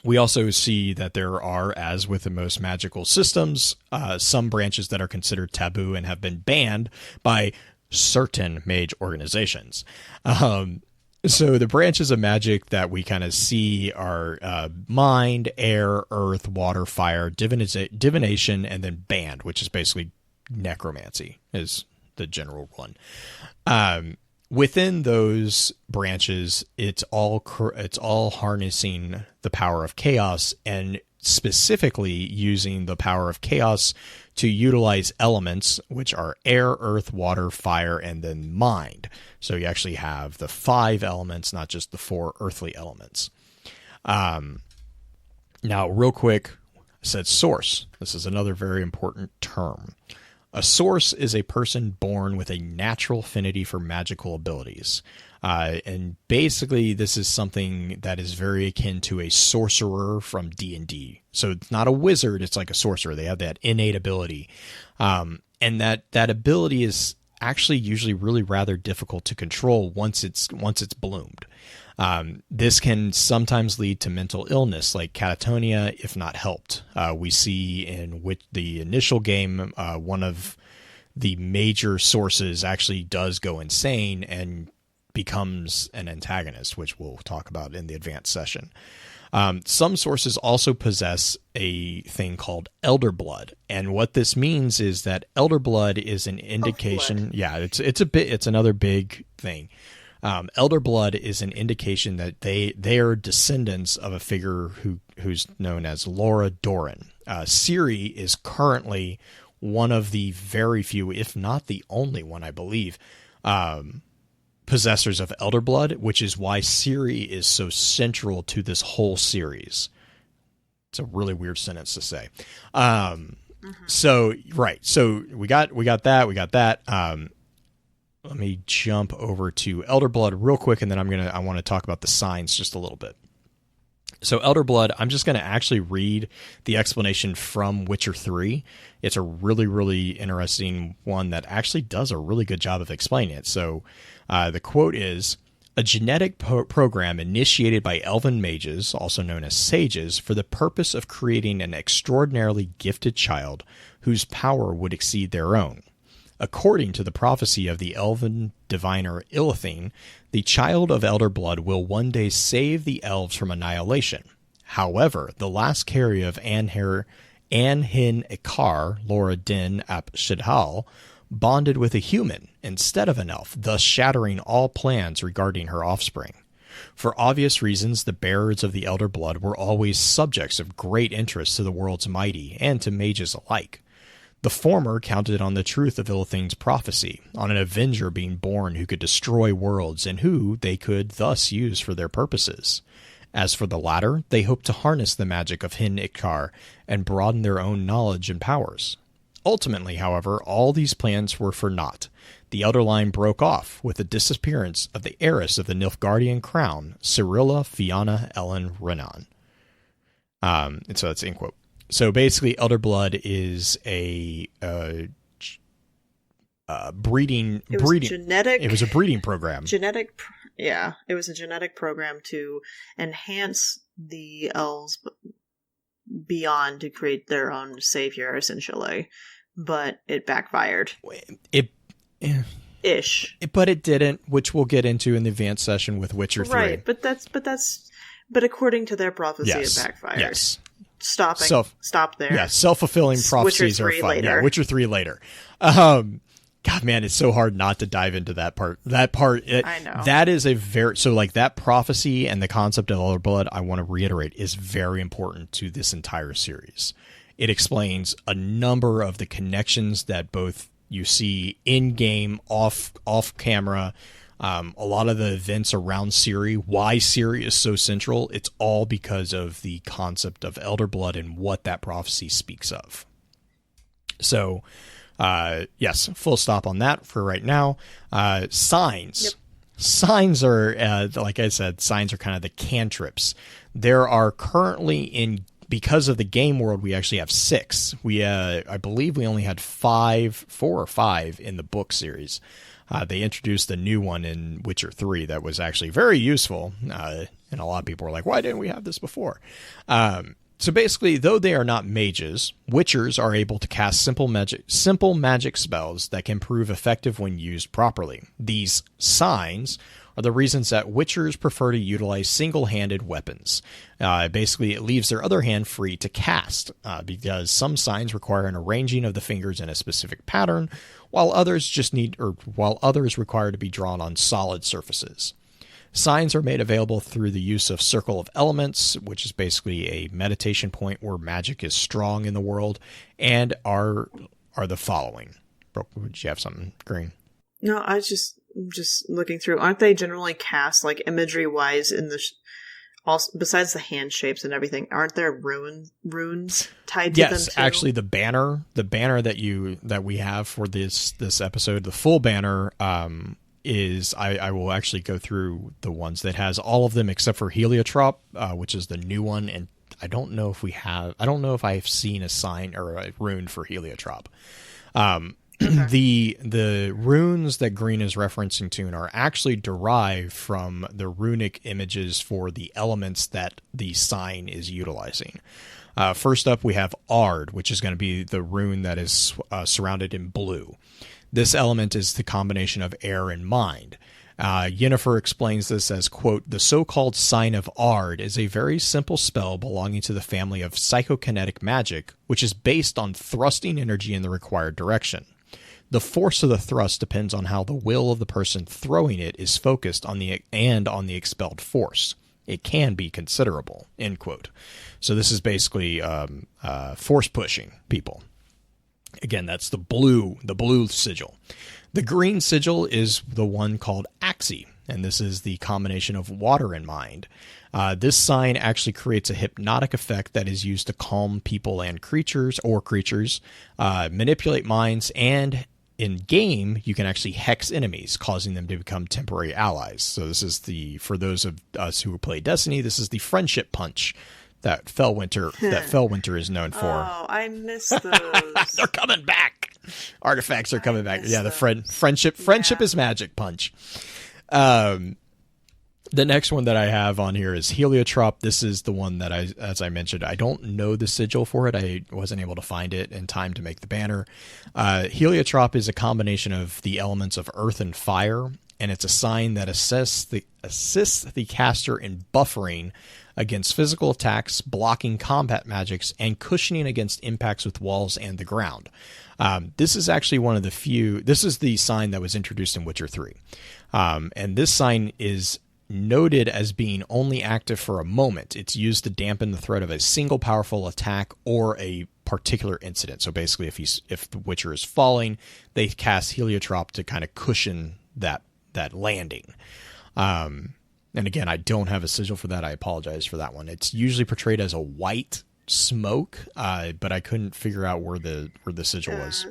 We also see that there are, as with the most magical systems, some branches that are considered taboo and have been banned by certain mage organizations. So the branches of magic that we kind of see are mind, air, earth, water, fire, divination, and then band, which is basically necromancy is the general one. Within those branches, it's all harnessing the power of chaos, and specifically using the power of chaos to utilize elements, which are air, earth, water, fire, and then mind. So you actually have the 5 elements, not just the 4 earthly elements. Now, real quick, I said source. This is another very important term. A source is a person born with a natural affinity for magical abilities. And basically, this is something that is very akin to a sorcerer from D&D. So it's not a wizard, it's like a sorcerer. They have that innate ability. And that ability is actually usually really rather difficult to control once it's bloomed. This can sometimes lead to mental illness like catatonia if not helped. We see in the initial game, one of the major sources actually does go insane and becomes an antagonist, which we'll talk about in the advanced session. Some sources also possess a thing called elder blood, and what this means is that elder blood is an indication. Yeah, it's another big thing. Elder blood is an indication that they are descendants of a figure who's known as Laura Doran. Ciri is currently one of the very few, if not the only one, I believe, possessors of elder blood, which is why Ciri is so central to this whole series. It's a really weird sentence to say. So we got that. Let me jump over to elder blood real quick, and then I want to talk about the signs just a little bit. So elder blood, I'm just going to actually read the explanation from Witcher 3. It's a really, really interesting one that actually does a really good job of explaining it. So the quote is, "A genetic program initiated by elven mages, also known as sages, for the purpose of creating an extraordinarily gifted child whose power would exceed their own. According to the prophecy of the elven diviner Illithine, the child of elder blood will one day save the elves from annihilation. However, the last carrier of Anhin Ikar, Laura Din ap Shidhal, bonded with a human instead of an elf, thus shattering all plans regarding her offspring. For obvious reasons, the bearers of the elder blood were always subjects of great interest to the world's mighty and to mages alike. The former counted on the truth of Illithane's prophecy, on an avenger being born who could destroy worlds and who they could thus use for their purposes. As for the latter, they hoped to harness the magic of Hin Ikar and broaden their own knowledge and powers. Ultimately, however, all these plans were for naught. The elder line broke off with the disappearance of the heiress of the Nilfgaardian crown, Cirilla Fianna Ellen Renan." And so that's in quote. So basically, Elder Blood is a breeding. Genetic. It was a breeding program. It was a genetic program to enhance the elves beyond to create their own savior, essentially. But it backfired. But it didn't, which we'll get into in the advanced session with Witcher 3. Right, but according to to their prophecy, it backfired. Yes. Stop there. Yeah, self-fulfilling prophecies are fun. Later. Yeah, Witcher 3 later. God, man, it's so hard not to dive into that part. I know. That is that prophecy and the concept of Elder Blood, I want to reiterate, is very important to this entire series. It explains a number of the connections that both you see in-game, off camera, a lot of the events around Ciri, why Ciri is so central. It's all because of the concept of Elder Blood and what that prophecy speaks of. So, yes, full stop on that for right now. Signs. Yep. Signs are, like I said, signs are kind of the cantrips. There are currently because of the game world, we actually have 6. I believe we only had 4 or 5 in the book series. They introduced a new one in Witcher 3 that was actually very useful. And a lot of people were like, why didn't we have this before? So basically, though they are not mages, witchers are able to cast simple magic spells that can prove effective when used properly. These signs are the reasons that witchers prefer to utilize single-handed weapons. Basically, it leaves their other hand free to cast, because some signs require an arranging of the fingers in a specific pattern, while others require to be drawn on solid surfaces. Signs are made available through the use of Circle of Elements, which is basically a meditation point where magic is strong in the world, and are the following. Brooke, would you have something, Green? No, I was just looking through. Aren't they generally cast, like, imagery-wise in the... Also, besides the hand shapes and everything, aren't there runes tied to them too? Yes, actually, the banner that we have for this episode, the full banner, is I will actually go through the ones that has all of them except for Heliotrop, which is the new one, and I don't know if I've seen a sign or a rune for Heliotrop. The runes that Green is referencing to are actually derived from the runic images for the elements that the sign is utilizing. First up, we have Ard, which is going to be the rune that is surrounded in blue. This element is the combination of air and mind. Yennefer explains this as, quote, the so-called Sign of Ard is a very simple spell belonging to the family of psychokinetic magic, which is based on thrusting energy in the required direction. The force of the thrust depends on how the will of the person throwing it is focused on the expelled force. It can be considerable, end quote. So this is basically force pushing people. Again, that's the blue sigil. The green sigil is the one called Axii, and this is the combination of water and mind. This sign actually creates a hypnotic effect that is used to calm people and creatures, manipulate minds, and in game, you can actually hex enemies, causing them to become temporary allies. So this is for those of us who play Destiny, this is the friendship punch that Fellwinter is known for. Oh, I miss those. They're coming back. Artifacts are coming back. Yeah, the friendship is magic punch. The next one that I have on here is Heliotrop. This is the one that as I mentioned, I don't know the sigil for it. I wasn't able to find it in time to make the banner. Heliotrop is a combination of the elements of earth and fire, and it's a sign that assists the caster in buffering against physical attacks, blocking combat magics, and cushioning against impacts with walls and the ground. This is actually one of the few... This is the sign that was introduced in Witcher 3. And this sign is noted as being only active for a moment. It's used to dampen the threat of a single powerful attack or a particular incident. So basically, if the Witcher is falling, they cast Heliotrop to kind of cushion that landing. And again, I don't have a sigil for that. I apologize for that one. It's usually portrayed as a white smoke, but I couldn't figure out where the sigil was.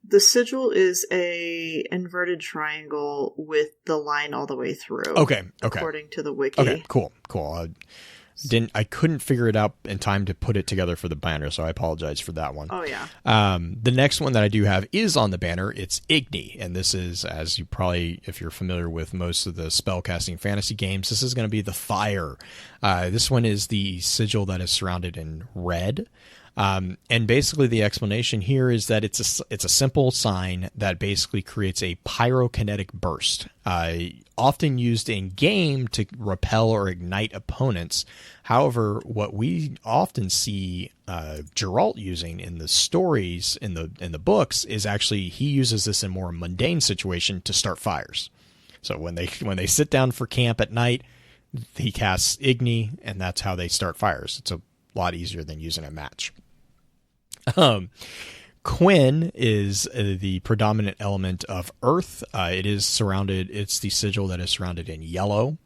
The sigil is a inverted triangle with the line all the way through. Okay. According to the wiki. Okay, cool. I couldn't figure it out in time to put it together for the banner, so I apologize for that one. Oh, yeah. The next one that I do have is on the banner. It's Igni, and this is, as you probably, if you're familiar with most of the spellcasting fantasy games, this is going to be the fire. This one is the sigil that is surrounded in red. And basically the explanation here is that it's a simple sign that basically creates a pyrokinetic burst, often used in game to repel or ignite opponents. However, what we often see Geralt using in the stories in the books is actually he uses this in more mundane situation to start fires. So when they sit down for camp at night, he casts Igni, and that's how they start fires. It's a lot easier than using a match. Quinn is the predominant element of earth. It's the sigil that is surrounded in yellow.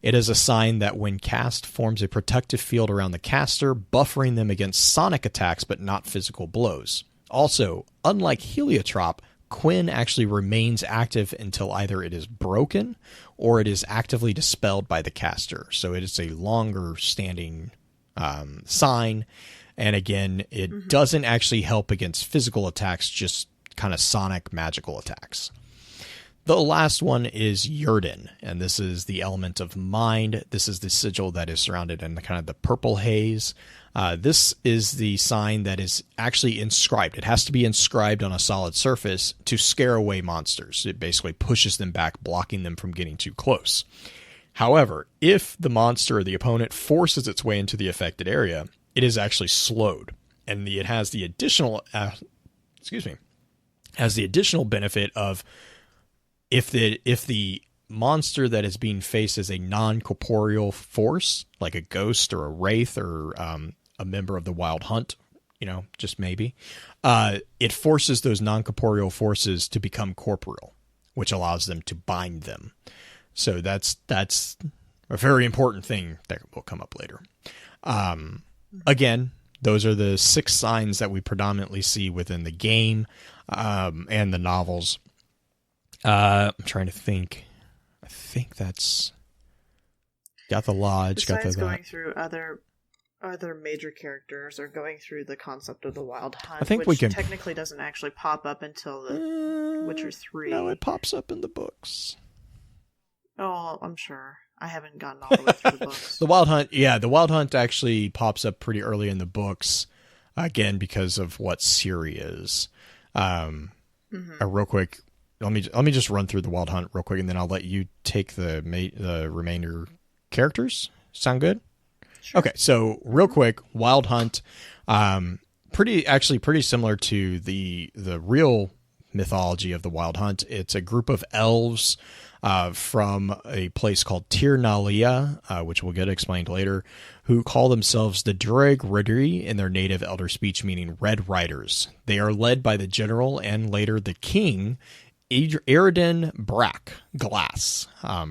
It is a sign that when cast forms a protective field around the caster, buffering them against sonic attacks but not physical blows. Also, unlike Heliotrop, Quinn actually remains active until either it is broken or it is actively dispelled by the caster. So it is a longer standing sign. And again, it doesn't actually help against physical attacks, just kind of sonic magical attacks. The last one is Yurden, and this is the element of mind. This is the sigil that is surrounded in kind of the purple haze. This is the sign that is actually inscribed. It has to be inscribed on a solid surface to scare away monsters. It basically pushes them back, blocking them from getting too close. However, if the monster or the opponent forces its way into the affected area, it is actually slowed, and it has the additional benefit of if the monster that is being faced as a non-corporeal force, like a ghost or a wraith or a member of the Wild Hunt, just maybe, it forces those non-corporeal forces to become corporeal, which allows them to bind them. So that's a very important thing that will come up later. Again, those are the 6 signs that we predominantly see within the game and the novels. I'm trying to think. I think that's got the lodge. Besides going through other major characters or going through the concept of the Wild Hunt, I think which technically doesn't actually pop up until the Witcher 3. No, it pops up in the books. Oh, I'm sure. I haven't gotten all the way through the books. The Wild Hunt actually pops up pretty early in the books, again because of what Ciri is. Real quick, let me just run through the Wild Hunt real quick, and then I'll let you take the remainder characters. Sound good? Sure. Okay, so real quick, Wild Hunt, pretty similar to the real mythology of the Wild Hunt. It's a group of elves from a place called Tir Nalia, which we'll get explained later, who call themselves the Droig Ridri in their native Elder speech, meaning Red Riders. They are led by the general and later the king, Eredin Brack Glass.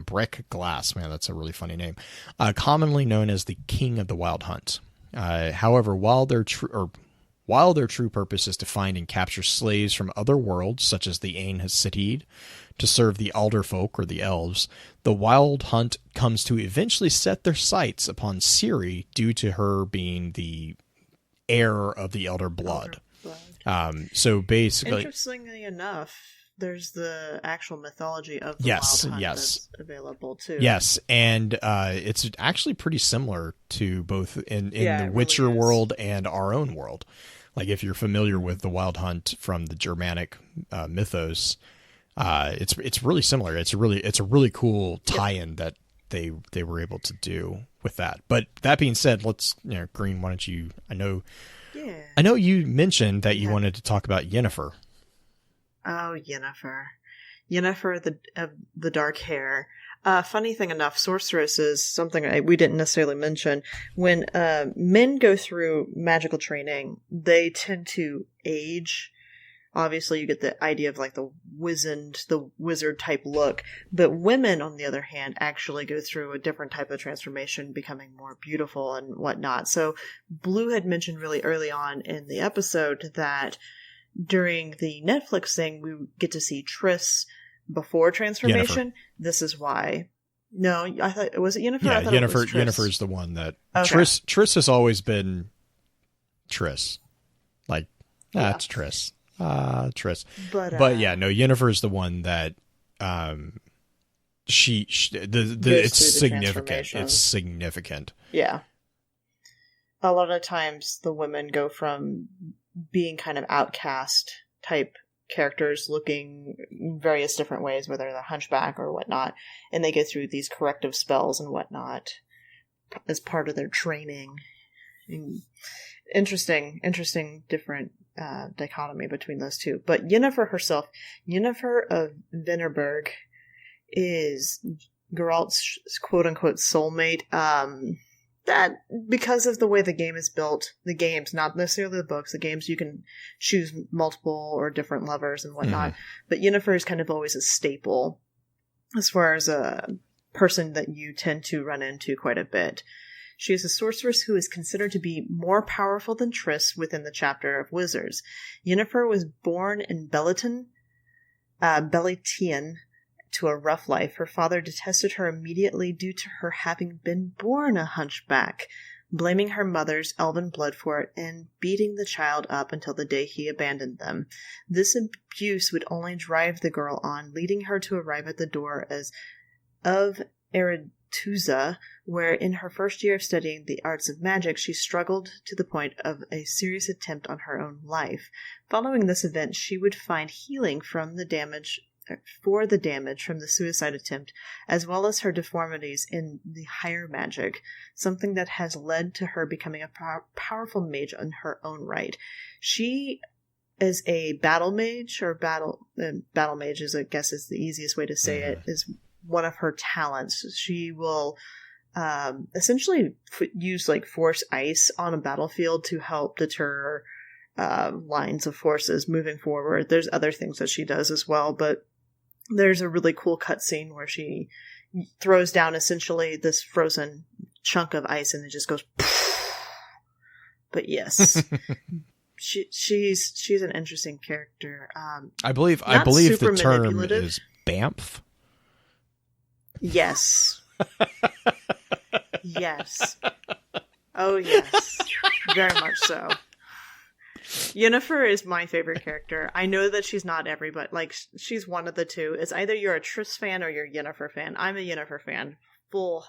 Breck Glass, man, that's a really funny name. Commonly known as the King of the Wild Hunt. However, while their true purpose is to find and capture slaves from other worlds, such as the Ain Hasidid, to serve the Alder folk or the elves, the Wild Hunt comes to eventually set their sights upon Ciri due to her being the heir of the Elder blood. So basically, interestingly enough, there's the actual mythology of the Wild Hunt that's available too. Yes, and it's actually pretty similar to both in the Witcher world and our own world. Like if you're familiar with the Wild Hunt from the Germanic mythos, it's really similar. It's a really cool tie-in that they were able to do with that. But that being said, let's Green, why don't you? I know you mentioned that you wanted to talk about Yennefer. Oh, Yennefer, the dark hair. Funny thing enough, sorceress is something we didn't necessarily mention. When men go through magical training, they tend to age. Obviously, you get the idea of like the wizard type look. But women, on the other hand, actually go through a different type of transformation, becoming more beautiful and whatnot. So Blue had mentioned really early on in the episode that during the Netflix thing, we get to see Triss before transformation. Yennefer. This is why No, I thought was it Yennefer? Yeah, I thought it was Triss. Yennefer's the one that Okay. Triss has always been Triss. Like, it's Triss. Triss. But yeah, no, Yennefer's the one that it's significant. It's significant. Yeah. A lot of times the women go from being kind of outcast type characters looking various different ways, whether they're hunchback or whatnot, and they go through these corrective spells and whatnot as part of their training. And interesting different dichotomy between those two. But Yennefer herself, Yennefer of Vengenberg, is Geralt's quote-unquote soulmate. That, because of the way the game is built, the games, not necessarily the books, the games, you can choose multiple or different lovers and whatnot, but Yennefer is kind of always a staple as far as a person that you tend to run into quite a bit. She is a sorceress who is considered to be more powerful than Triss within the chapter of wizards. Yennefer was born in Belletion, to a rough life. Her father detested her immediately due to her having been born a hunchback, blaming her mother's elven blood for it and beating the child up until the day he abandoned them. This abuse would only drive the girl on, leading her to arrive at the door of Aretuza, where in her first year of studying the arts of magic, she struggled to the point of a serious attempt on her own life. Following this event, she would find healing from the damage from the suicide attempt, as well as her deformities in the higher magic, something that has led to her becoming a powerful mage in her own right. She is a battle mage, or battle mage is, I guess, is the easiest way to say it, is one of her talents. She will essentially use like force ice on a battlefield to help deter lines of forces moving forward. There's other things that she does as well, but there's a really cool cutscene where she throws down essentially this frozen chunk of ice and it just goes poof. But yes, she's an interesting character. I believe the term is BAMF. Yes. Yes. Oh yes. Very much so. Yennefer is my favorite character. I know that she's not everybody. Like, she's one of the two. It's either you're a Triss fan or you're a Yennefer fan. I'm a Yennefer fan. Full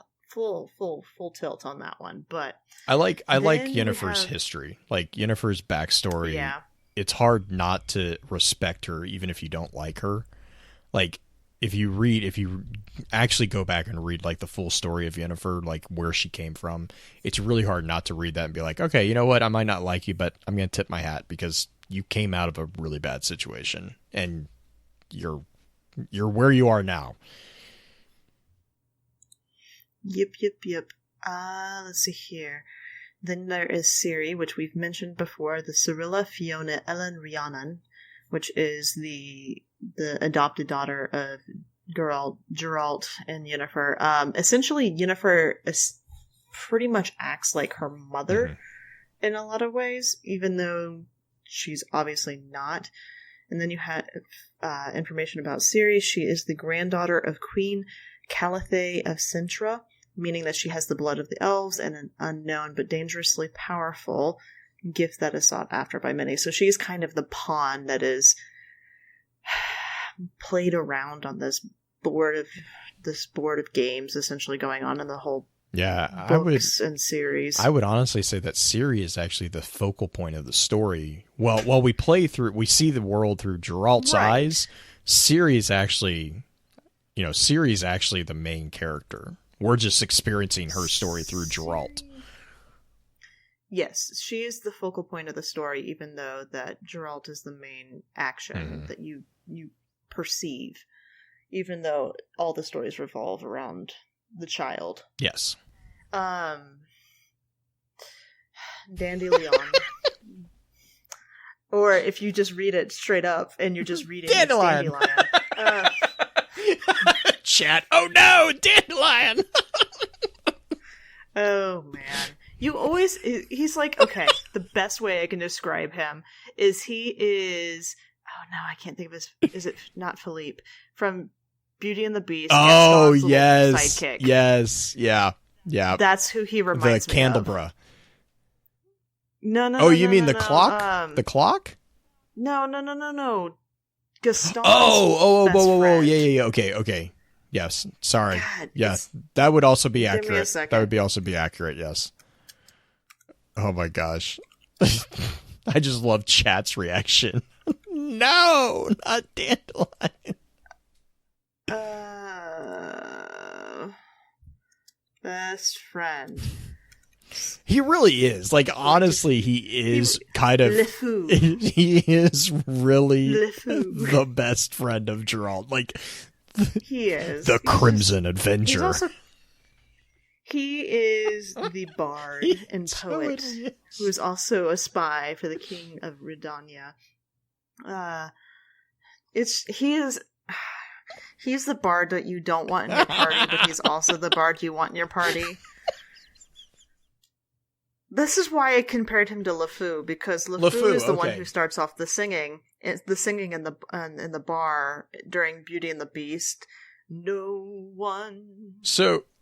tilt on that one. But I like Yennefer's history. Like, Yennefer's backstory. Yeah. It's hard not to respect her, even if you don't like her. Like, if you actually go back and read like the full story of Yennefer, like where she came from, it's really hard not to read that and be like, okay, you know what? I might not like you, but I'm going to tip my hat because you came out of a really bad situation and you're where you are now. Yep. Let's see here. Then there is Ciri, which we've mentioned before, the Cirilla Fiona Ellen Rhiannon, which is the adopted daughter of Geralt and Yennefer. Essentially, Yennefer pretty much acts like her mother in a lot of ways, even though she's obviously not. And then you had information about Ciri. She is the granddaughter of Queen Calithae of Cintra, meaning that she has the blood of the elves and an unknown but dangerously powerful gift that is sought after by many. So she's kind of the pawn that is played around on this board of games, essentially going on in the whole books and series. I would honestly say that Ciri is actually the focal point of the story. Well, while we play through, we see the world through Geralt's eyes. Ciri is actually the main character. We're just experiencing her story through Geralt. Yes, she is the focal point of the story, even though that Geralt is the main action that you perceive, even though all the stories revolve around the child. Yes. Dandelion. Or if you just read it straight up and you're just reading Dandelion. Chat. Oh no, Dandelion. Oh man. He's like, okay, the best way I can describe him is oh no, I can't think of is it not Philippe? From Beauty and the Beast. Oh, Gaston's yes. sidekick. Yes. Yeah. Yeah. That's who he reminds the me of. Candelabra. No. Oh, you mean the clock? The clock? No. Gaston's whoa. friend. Yeah. Okay. Yes. Sorry. God, yes. That would also be give me a accurate. second. That would also be accurate, yes. Oh my gosh. I just love chat's reaction. No, not Dandelion. Best friend. He really is. Like, honestly, he is kind of... He is really the best friend of Geralt. Like, he is. The Crimson Avenger. He is the bard and poet who is also a spy for the King of Redania. He's the bard that you don't want in your party, but he's also the bard you want in your party. This is why I compared him to LeFou, because LeFou is the one who starts off the singing. It's the singing in the bar during Beauty and the Beast. No one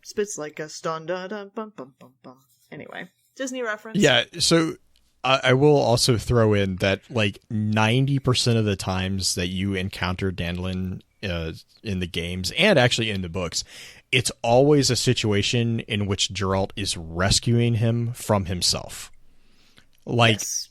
spits like a stun, da, da, bum, bum, bum, bum. Anyway, Disney reference. Yeah, so I will also throw in that like 90% of the times that you encounter Dandelion in the games and actually in the books, it's always a situation in which Geralt is rescuing him from himself. Like, yes.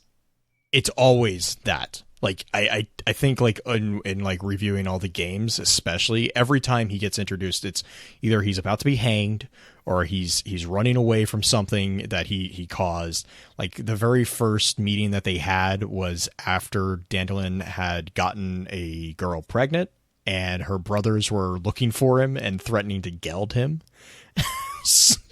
It's always that. Like, I think, like, in like, reviewing all the games, especially, every time he gets introduced, it's either he's about to be hanged, or he's running away from something that he caused. Like, the very first meeting that they had was after Dandelion had gotten a girl pregnant, and her brothers were looking for him and threatening to geld him.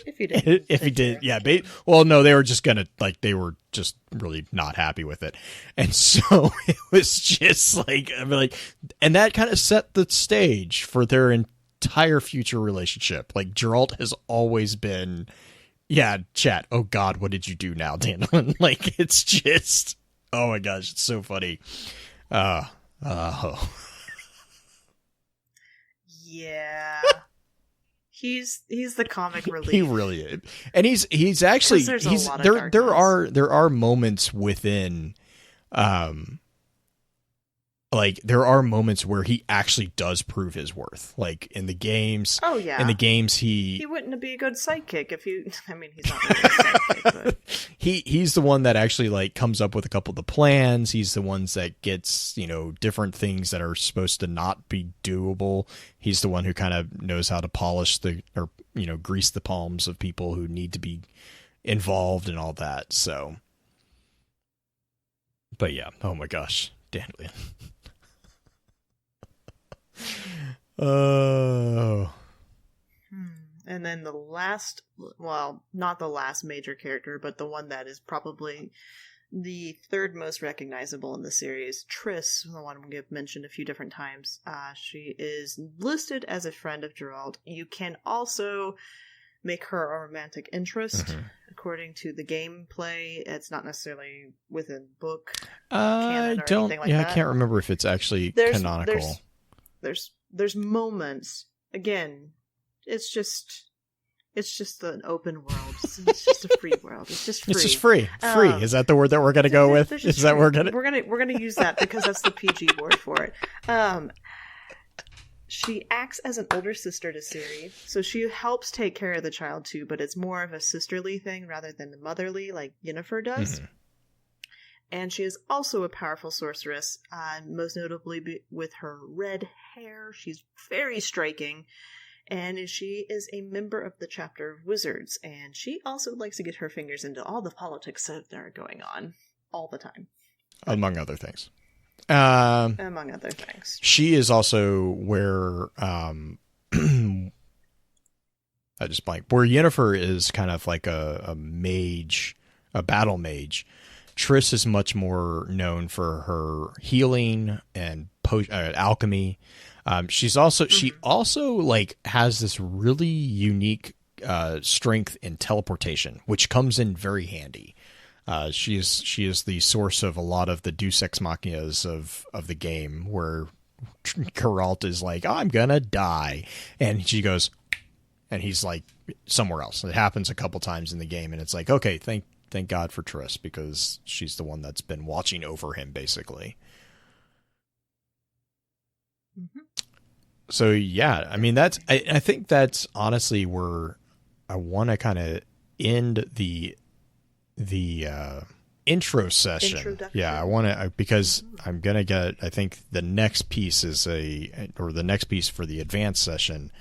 If he did, yeah. Well, no, they were just gonna, like, they were just really not happy with it, and so it was just like, I mean, like, and that kind of set the stage for their entire future relationship. Like, Geralt has always been, yeah, chat. Oh God, what did you do now, Dandelion? Like, it's just, oh my gosh, it's so funny. Yeah. He's the comic relief. He really is. And he's actually there are moments within like there are moments where he actually does prove his worth. Like in the games. Oh yeah. In the games he wouldn't be a good sidekick if you I mean he's not really a sidekick, but he's the one that actually like comes up with a couple of the plans. He's the ones that gets, you know, different things that are supposed to not be doable. He's the one who kind of knows how to polish or you know, grease the palms of people who need to be involved and all that. So but yeah, oh my gosh, Dandelion. Oh. And then the last, well, not the last major character, but the one that is probably the third most recognizable in the series, Triss, the one we've mentioned a few different times. She is listed as a friend of Geralt. You can also make her a romantic interest, according to the gameplay. It's not necessarily within book canon or anything like that. I can't remember if it's actually canonical. There's moments. Again, it's just an open world. It's just a free world. It's just free. It's just free. Free. Is that the word that we're going to go with? Is that we're going to use that because that's the PG word for it. She acts as an older sister to Ciri, so she helps take care of the child too, but it's more of a sisterly thing rather than a motherly like Yennefer does. Mm-hmm. And she is also a powerful sorceress, most notably with her red hair. She's very striking. And she is a member of the chapter of wizards. And she also likes to get her fingers into all the politics that are going on all the time. Among other things. Among other things. She is also where... I just blanked. Where Yennefer is kind of like a mage, a battle mage. Triss is much more known for her healing and alchemy. She also like has this really unique strength in teleportation, which comes in very handy. She is the source of a lot of the Deus Ex Machinas of the game, where Geralt is like, I'm gonna die, and she goes, and he's like somewhere else. It happens a couple times in the game, and it's like, okay, thank God for Triss, because she's the one that's been watching over him, basically. Mm-hmm. So yeah, I mean, that's I think that's honestly where I want to kind of end the intro session. Yeah, I want to, because I'm gonna get, I think the next piece the next piece for the advanced session,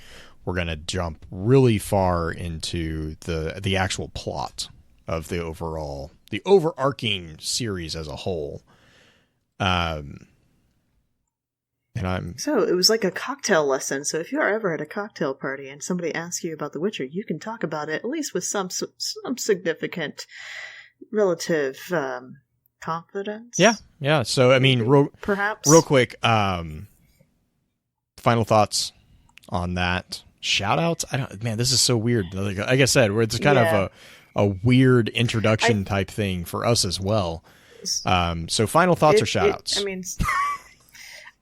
we're gonna jump really far into the actual plot of the overarching series as a whole. So it was like a cocktail lesson. So if you are ever at a cocktail party and somebody asks you about The Witcher, you can talk about it at least with some significant relative confidence. Yeah. So I mean, perhaps real quick, final thoughts on that. Shout outs. Man, this is so weird. Like I said, it's kind of a weird introduction type thing for us as well. So final thoughts or shout outs?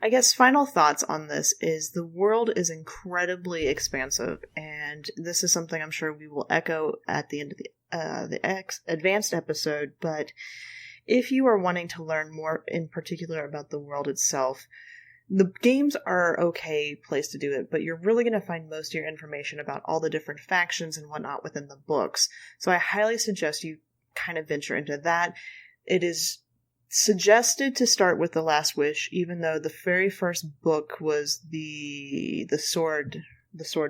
I guess final thoughts on this is the world is incredibly expansive, and this is something I'm sure we will echo at the end of the advanced episode, but if you are wanting to learn more in particular about the world itself, the games are okay place to do it, but you're really going to find most of your information about all the different factions and whatnot within the books. So I highly suggest you kind of venture into that. It is suggested to start with The Last Wish, even though the very first book was the sword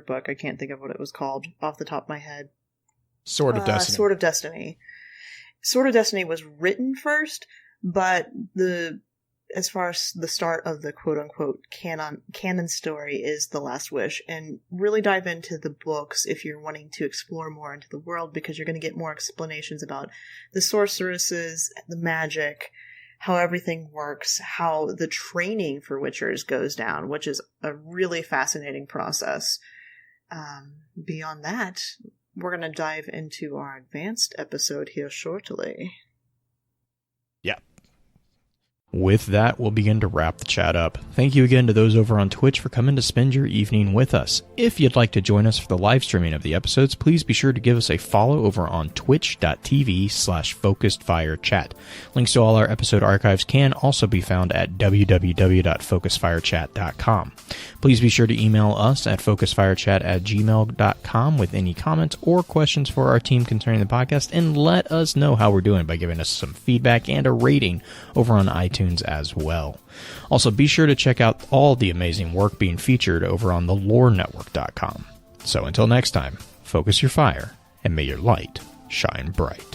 book. I can't think of what it was called off the top of my head. Sword of Destiny. Sword of Destiny. Sword of Destiny was written first, but as far as the start of the quote-unquote canon story is The Last Wish, and really dive into the books if you're wanting to explore more into the world, because you're going to get more explanations about the sorceresses, the magic, how everything works, how the training for Witchers goes down, which is a really fascinating process. Beyond that, we're going to dive into our advanced episode here shortly. Yeah. With that, we'll begin to wrap the chat up. Thank you again to those over on Twitch for coming to spend your evening with us. If you'd like to join us for the live streaming of the episodes, please be sure to give us a follow over on twitch.tv/focusedfirechat. Links to all our episode archives can also be found at www.focusedfirechat.com. Please be sure to email us at focusedfirechat@gmail.com with any comments or questions for our team concerning the podcast, and let us know how we're doing by giving us some feedback and a rating over on iTunes as well. Also, be sure to check out all the amazing work being featured over on thelorenetwork.com. So until next time, focus your fire, and may your light shine bright.